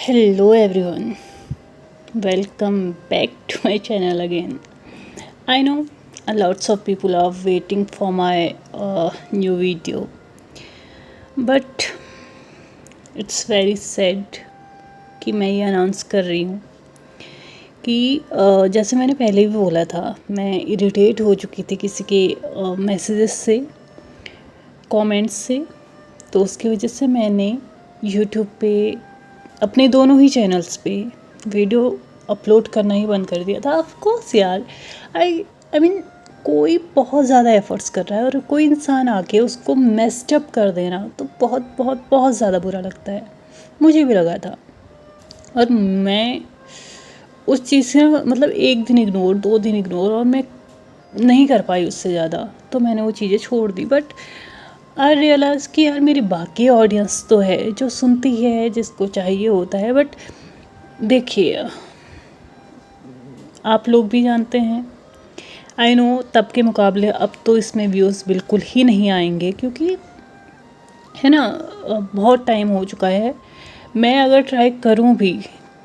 Hello everyone, welcome back to my channel again. I know lots of people are waiting for my new video, but it's very sad कि मैं ये announce कर रही हूँ कि जैसे मैंने पहले भी बोला था, मैं इरिटेट हो चुकी थी किसी के मैसेजेस से, कमेंट्स से, तो उसकी वजह से मैंने यूट्यूब पे अपने दोनों ही चैनल्स पे वीडियो अपलोड करना ही बंद कर दिया था। ऑफ कोर्स यार, आई मीन कोई बहुत ज़्यादा एफर्ट्स कर रहा है और कोई इंसान आके उसको मेस्ड अप कर देना तो बहुत बहुत बहुत ज़्यादा बुरा लगता है। मुझे भी लगा था और मैं उस चीज़ से मतलब एक दिन इग्नोर, 2 दिन इग्नोर, और मैं नहीं कर पाई उससे ज़्यादा, तो मैंने वो चीज़ें छोड़ दी। बट आई रियलाइज़ कि यार मेरी बाकी ऑडियंस तो है जो सुनती है, जिसको चाहिए होता है। बट देखिए, आप लोग भी जानते हैं, आई नो तब के मुकाबले अब तो इसमें व्यूज़ बिल्कुल ही नहीं आएंगे, क्योंकि है ना, बहुत टाइम हो चुका है। मैं अगर ट्राई करूं भी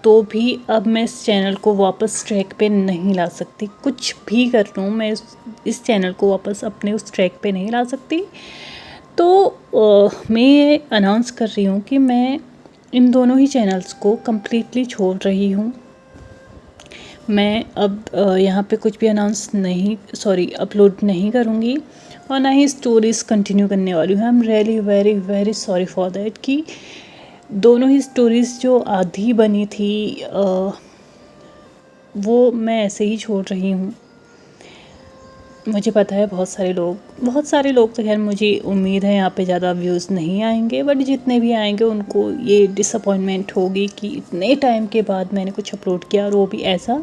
तो भी अब मैं इस चैनल को वापस ट्रैक पे नहीं ला सकती। कुछ भी कर लूँ, मैं इस चैनल को वापस अपने उस ट्रैक पे नहीं ला सकती। तो मैं ये अनाउंस कर रही हूँ कि मैं इन दोनों ही चैनल्स को कम्प्लीटली छोड़ रही हूँ। मैं अब यहाँ पे कुछ भी अपलोड नहीं करूँगी और ना ही स्टोरीज़ कंटिन्यू करने वाली हूँ। I am really very very sorry for that कि दोनों ही स्टोरीज़ जो आधी बनी थी वो मैं ऐसे ही छोड़ रही हूँ। मुझे पता है बहुत सारे लोग तो खैर, मुझे उम्मीद है यहाँ पे ज़्यादा व्यूज़ नहीं आएंगे, बट जितने भी आएंगे उनको ये डिसअपॉइंटमेंट होगी कि इतने टाइम के बाद मैंने कुछ अपलोड किया और वो भी ऐसा।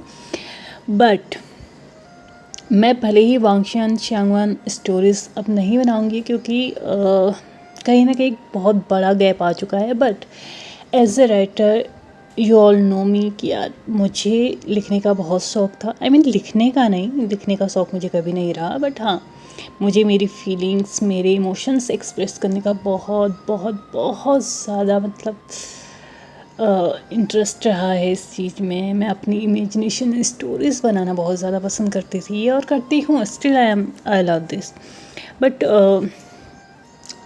बट मैं भले ही वांगशान शांगवान स्टोरीज़ अब नहीं बनाऊंगी, क्योंकि कहीं ना कहीं बहुत बड़ा गैप आ चुका है। But as a writer you all know me कि यार मुझे लिखने का बहुत शौक़ था। आई मीन लिखने का शौक़ मुझे कभी नहीं रहा, बट हाँ, मुझे मेरी फीलिंग्स, मेरे इमोशंस एक्सप्रेस करने का बहुत बहुत बहुत ज़्यादा इंटरेस्ट रहा है इस चीज़ में। मैं अपनी इमेजिनेशन स्टोरीज़ बनाना बहुत ज़्यादा पसंद करती थी और करती हूँ, still I love this. But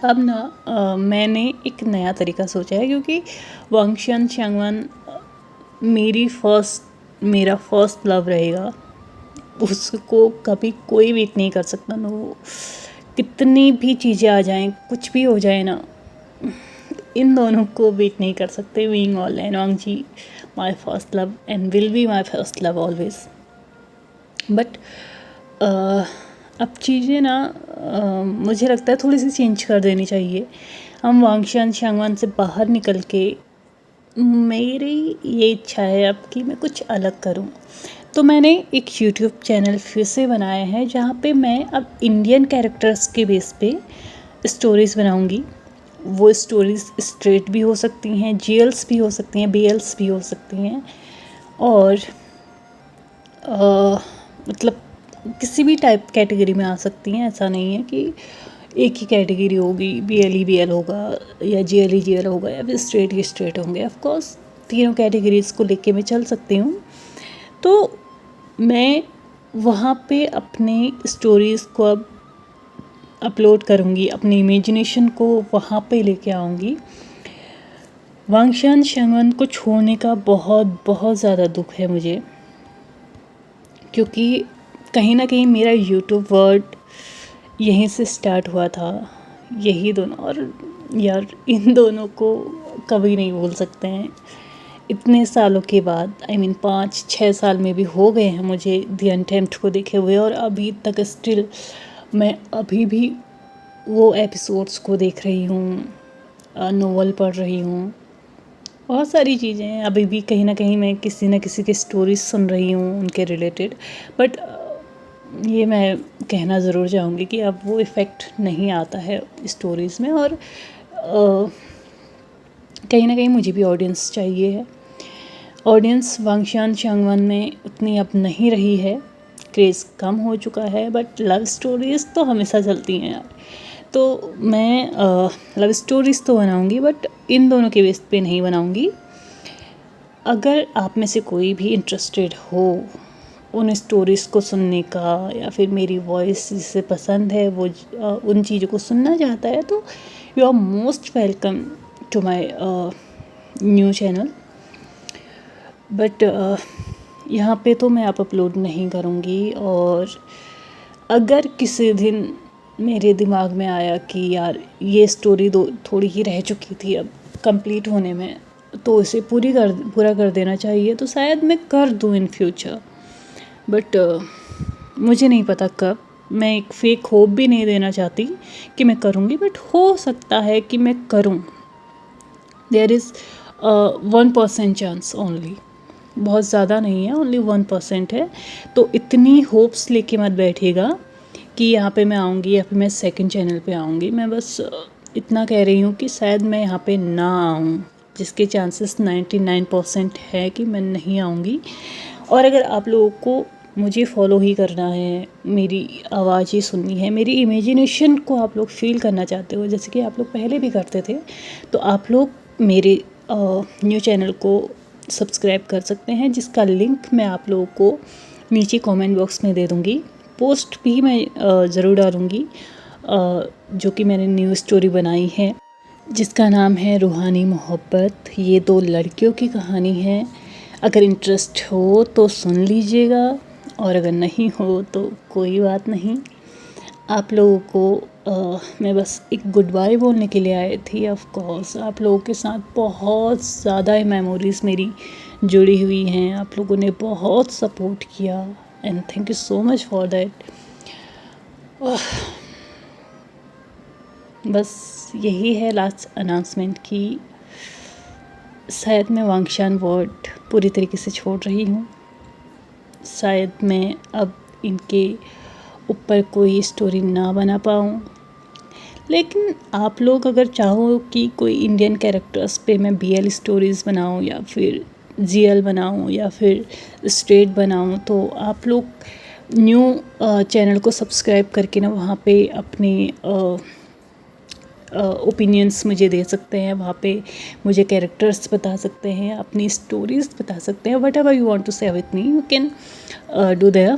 अब ना मैंने एक नया तरीका सोचा है, क्योंकि वांगशान शांगवान मेरा फर्स्ट लव रहेगा। उसको कभी कोई बीट नहीं कर सकता ना, वो कितनी भी चीज़ें आ जाएं, कुछ भी हो जाए ना, इन दोनों को बीट नहीं कर सकते। बीइंग ऑल एंड वांगजी my first love and will be my first love always. But अब चीज़ें ना मुझे लगता है थोड़ी सी चेंज कर देनी चाहिए। हम वांगशान शांगवान से बाहर निकल के, मेरी ये इच्छा है अब कि मैं कुछ अलग करूं। तो मैंने एक यूट्यूब चैनल फिर से बनाया है, जहाँ पे मैं अब इंडियन कैरेक्टर्स के बेस पे स्टोरीज़ बनाऊंगी। वो स्टोरीज़ स्ट्रेट भी हो सकती हैं, जीएल्स भी हो सकती हैं, बीएल्स भी हो सकती हैं, और मतलब किसी भी टाइप कैटेगरी में आ सकती हैं। ऐसा नहीं है कि एक ही कैटेगरी होगी, बीएल ही बीएल होगा या जीएल ही जीएल होगा या फिर स्ट्रेट ही स्ट्रेट होंगे। ऑफ कोर्स तीनों कैटेगरीज़ को लेके मैं चल सकती हूँ। तो मैं वहाँ पे अपने स्टोरीज़ को अब अपलोड करूँगी, अपनी इमेजिनेशन को वहाँ पे लेके आऊँगी। वांगशान शांगवान को छोड़ने का बहुत बहुत ज़्यादा दुख है मुझे, क्योंकि कहीं ना कहीं मेरा यूट्यूब वर्ड यहीं से स्टार्ट हुआ था। यही दोनों, और यार इन दोनों को कभी नहीं भूल सकते हैं इतने सालों के बाद। आई मीन 5-6 साल में भी हो गए हैं मुझे द अनटेम्प्ट को देखे हुए, और अभी तक स्टिल मैं अभी भी वो एपिसोड्स को देख रही हूँ, नोवेल पढ़ रही हूँ, बहुत सारी चीज़ें हैं। अभी भी कहीं ना कहीं मैं किसी न किसी की स्टोरीज सुन रही हूँ उनके रिलेटेड। बट ये मैं कहना ज़रूर चाहूँगी कि अब वो इफ़ेक्ट नहीं आता है स्टोरीज़ में, और कहीं ना कहीं मुझे भी ऑडियंस चाहिए है। ऑडियंस वांगशान शांगवान में उतनी अब नहीं रही है, क्रेज़ कम हो चुका है, बट लव स्टोरीज़ तो हमेशा चलती हैं यार। तो मैं लव स्टोरीज़ तो बनाऊंगी, बट इन दोनों के बेस पे नहीं बनाऊंगी। अगर आप में से कोई भी इंटरेस्टेड हो उन स्टोरीज़ को सुनने का, या फिर मेरी वॉइस जिसे पसंद है वो उन चीज़ों को सुनना चाहता है, तो you are most welcome to my new channel. But यहाँ पे तो मैं अब अपलोड नहीं करूँगी। और अगर किसी दिन मेरे दिमाग में आया कि यार ये स्टोरी थोड़ी ही रह चुकी थी अब कंप्लीट होने में, तो इसे पूरा कर देना चाहिए, तो शायद मैं कर दूँ इन फ्यूचर। बट मुझे नहीं पता कब। मैं एक फेक होप भी नहीं देना चाहती कि मैं करूँगी, बट हो सकता है कि मैं करूँ। देयर इज़ 1% चांस ओनली, बहुत ज़्यादा नहीं है, ओनली 1% है। तो इतनी होप्स लेके मत बैठिएगा कि यहाँ पे मैं आऊँगी या फिर मैं सेकंड चैनल पे आऊँगी। मैं बस इतना कह रही हूँ कि शायद मैं यहाँ पे ना आऊँ, जिसके चांसेस 99% है कि मैं नहीं आऊँगी। और अगर आप लोगों को मुझे फॉलो ही करना है, मेरी आवाज़ ही सुननी है, मेरी इमेजिनेशन को आप लोग फील करना चाहते हो, जैसे कि आप लोग पहले भी करते थे, तो आप लोग मेरे न्यू चैनल को सब्सक्राइब कर सकते हैं, जिसका लिंक मैं आप लोगों को नीचे कमेंट बॉक्स में दे दूँगी। पोस्ट भी मैं ज़रूर डालूँगी, जो कि मैंने न्यू स्टोरी बनाई है, जिसका नाम है रूहानी मोहब्बत। ये 2 लड़कियों की कहानी है। अगर इंटरेस्ट हो तो सुन लीजिएगा, और अगर नहीं हो तो कोई बात नहीं। आप लोगों को मैं बस एक गुड बाय बोलने के लिए आई थी। ऑफ कोर्स आप लोगों के साथ बहुत ज़्यादा मेमोरीज़ मेरी जुड़ी हुई हैं। आप लोगों ने बहुत सपोर्ट किया, and thank you so much for that. बस यही है लास्ट अनाउंसमेंट कि शायद मैं वांगशान वर्ड पूरी तरीके से छोड़ रही हूँ। शायद मैं अब इनके ऊपर कोई स्टोरी ना बना पाऊँ, लेकिन आप लोग अगर चाहो कि कोई इंडियन कैरेक्टर्स पे मैं BL स्टोरीज़ बनाऊँ, या फिर GL बनाऊँ, या फिर स्ट्रेट बनाऊँ, तो आप लोग न्यू चैनल को सब्सक्राइब करके ना वहाँ पे अपने ओपिनियंस मुझे दे सकते हैं। वहाँ पे मुझे कैरेक्टर्स बता सकते हैं, अपनी स्टोरीज़ बता सकते हैं। Whatever you want to say with me you can do there.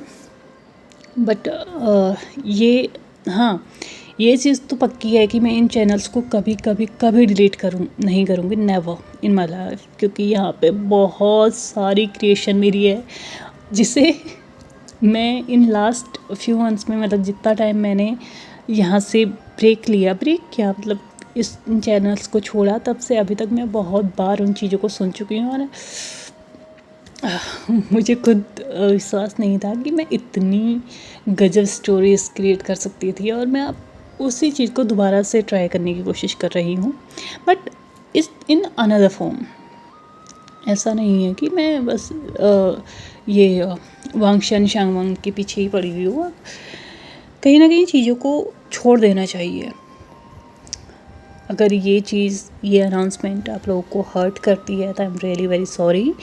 But ये चीज़ तो पक्की है कि मैं इन चैनल्स को कभी डिलीट नहीं करूँगी, नेवर इन माई लाइफ, क्योंकि यहाँ पे बहुत सारी क्रिएशन मेरी है, जिसे मैं इन लास्ट फ्यू मंथ्स में, मतलब जितना टाइम मैंने यहाँ से ब्रेक किया, मतलब इन चैनल्स को छोड़ा, तब से अभी तक मैं बहुत बार उन चीज़ों को सुन चुकी हूँ। और मुझे खुद विश्वास नहीं था कि मैं इतनी गजब स्टोरीज क्रिएट कर सकती थी, और मैं अब उसी चीज़ को दोबारा से ट्राई करने की कोशिश कर रही हूँ, बट इन अनदर फॉर्म। ऐसा नहीं है कि मैं बस ये वांगशन शांगवांग के पीछे ही पड़ी हुई हूँ। कहीं ना कहीं चीज़ों को छोड़ देना चाहिए। अगर ये अनाउंसमेंट आप लोगों को हर्ट करती है तो I am really very sorry.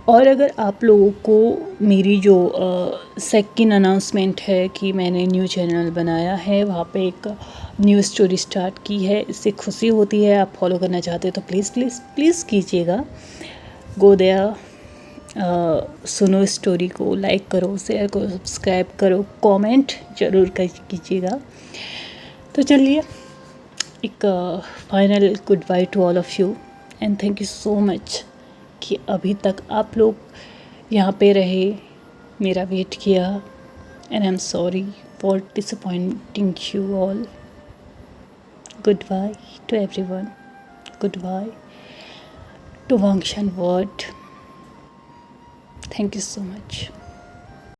और अगर आप लोगों को मेरी जो सेकंड अनाउंसमेंट है कि मैंने न्यू चैनल बनाया है, वहाँ पे एक न्यू स्टोरी स्टार्ट की है, इससे खुशी होती है। आप फॉलो करना चाहते हो तो प्लीज़ कीजिएगा। गो देयर, सुनो स्टोरी को, लाइक करो, शेयर करो, सब्सक्राइब करो, कमेंट ज़रूर कीजिएगा। तो चलिए, एक final good by two all of you, and thank you so much कि अभी तक आप लोग यहाँ पे रहे, मेरा वेट किया, and I am sorry for disappointing you all. Goodbye to everyone, goodbye to वांगशन वर्ड। Thank you so much.